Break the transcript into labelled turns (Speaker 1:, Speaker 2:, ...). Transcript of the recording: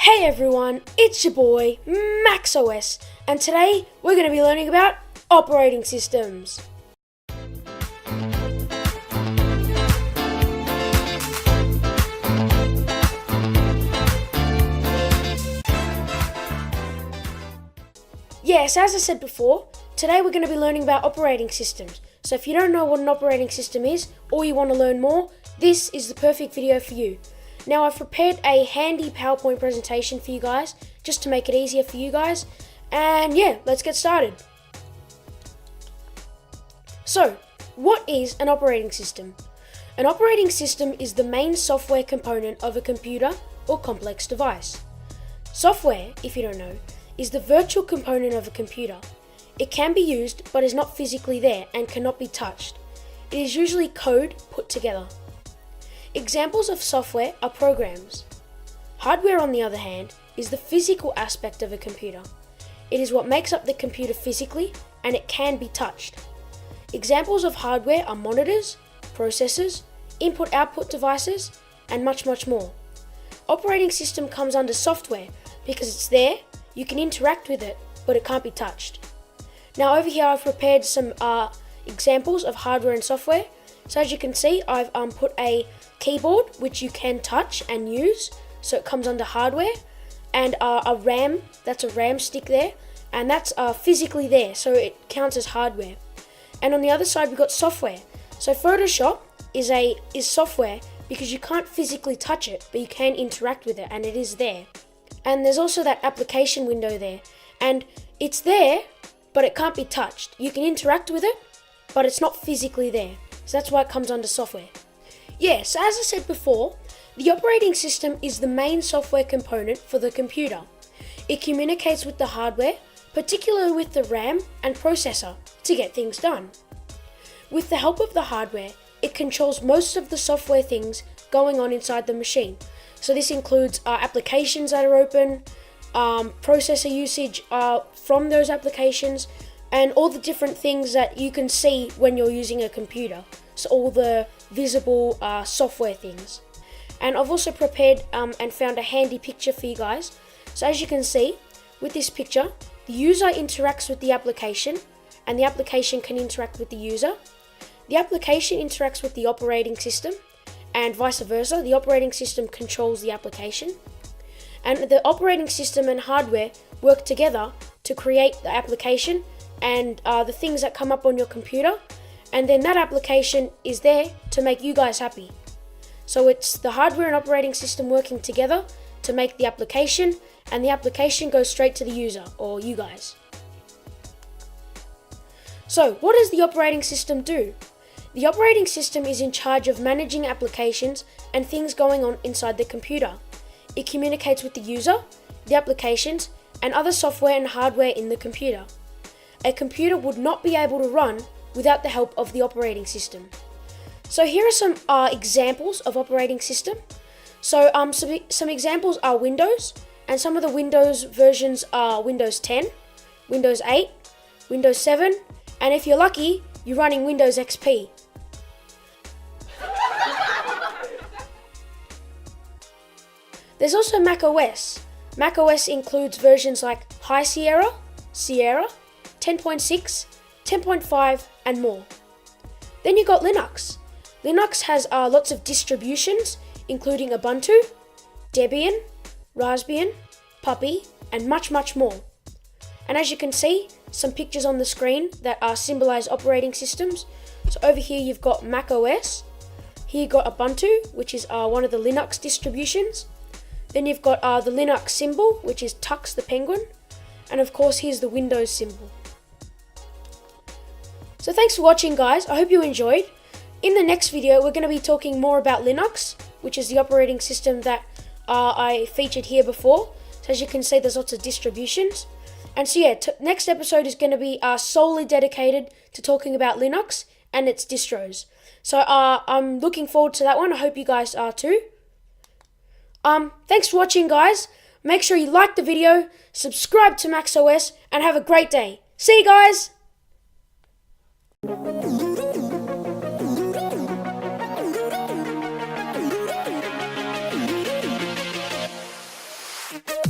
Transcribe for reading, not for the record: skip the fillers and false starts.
Speaker 1: Hey everyone, it's your boy MaxOS, and today we're going to be learning about operating systems. Yes, as I said before, today we're going to be learning about operating systems. So if you don't know what an operating system is, or you want to learn more, this is the perfect video for you. Now I've prepared a handy PowerPoint presentation for you guys, just to make it easier for you guys. And yeah, let's get started. So, what is an operating system? An operating system is the main software component of a computer or complex device. Software, if you don't know, is the virtual component of a computer. It can be used, but is not physically there and cannot be touched. It is usually code put together. Examples of software are programs. Hardware, on the other hand, is the physical aspect of a computer. It is what makes up the computer physically, and it can be touched. Examples of hardware are monitors, processors, input-output devices, and much more. Operating system comes under software because it's there, you can interact with it, but it can't be touched. Now over here I've prepared some examples of hardware and software. So as you can see, I've put a keyboard which you can touch and use, so it comes under hardware, and a RAM, that's a RAM stick there, and that's physically there, so it counts as hardware. And on the other side we've got software. So Photoshop is software because you can't physically touch it, but you can interact with it, and it is there. And there's also that application window there, and it's there, but it can't be touched. You can interact with it, but it's not physically there. So that's why it comes under software. Yes, as I said before, the operating system is the main software component for the computer. It communicates with the hardware, particularly with the RAM and processor, to get things done. With the help of the hardware, it controls most of the software things going on inside the machine. So this includes applications that are open, processor usage from those applications, and all the different things that you can see when you're using a computer. So all the visible software things. And I've also prepared and found a handy picture for you guys. So as you can see, with this picture, the user interacts with the application, and the application can interact with the user. The application interacts with the operating system, and vice versa. The operating system controls the application. And the operating system and hardware work together to create the application and the things that come up on your computer, and then that application is there to make you guys happy. So it's the hardware and operating system working together to make the application, and the application goes straight to the user, or you guys. So what does the operating system do? The operating system is in charge of managing applications and things going on inside the computer. It communicates with the user, the applications, and other software and hardware in the computer. A computer would not be able to run without the help of the operating system. So here are some examples of operating system. So some examples are Windows, and some of the Windows versions are Windows 10, Windows 8, Windows 7, and if you're lucky, you're running Windows XP. There's also macOS. macOS includes versions like High Sierra, Sierra, 10.6, 10.5 and more. Then you got Linux. Linux has lots of distributions, including Ubuntu, Debian, Raspbian, Puppy, and much more. And as you can see, some pictures on the screen that symbolize operating systems. So over here you've got macOS. Here you've got Ubuntu, which is one of the Linux distributions. Then you've got the Linux symbol, which is Tux the penguin. And of course here's the Windows symbol. So thanks for watching, guys. I hope you enjoyed. In the next video, we're going to be talking more about Linux, which is the operating system that I featured here before. So as you can see, there's lots of distributions. And so yeah, next episode is going to be solely dedicated to talking about Linux and its distros. So I'm looking forward to that one. I hope you guys are too. Thanks for watching, guys. Make sure you like the video, subscribe to MaxOS, and have a great day. See you guys!
Speaker 2: You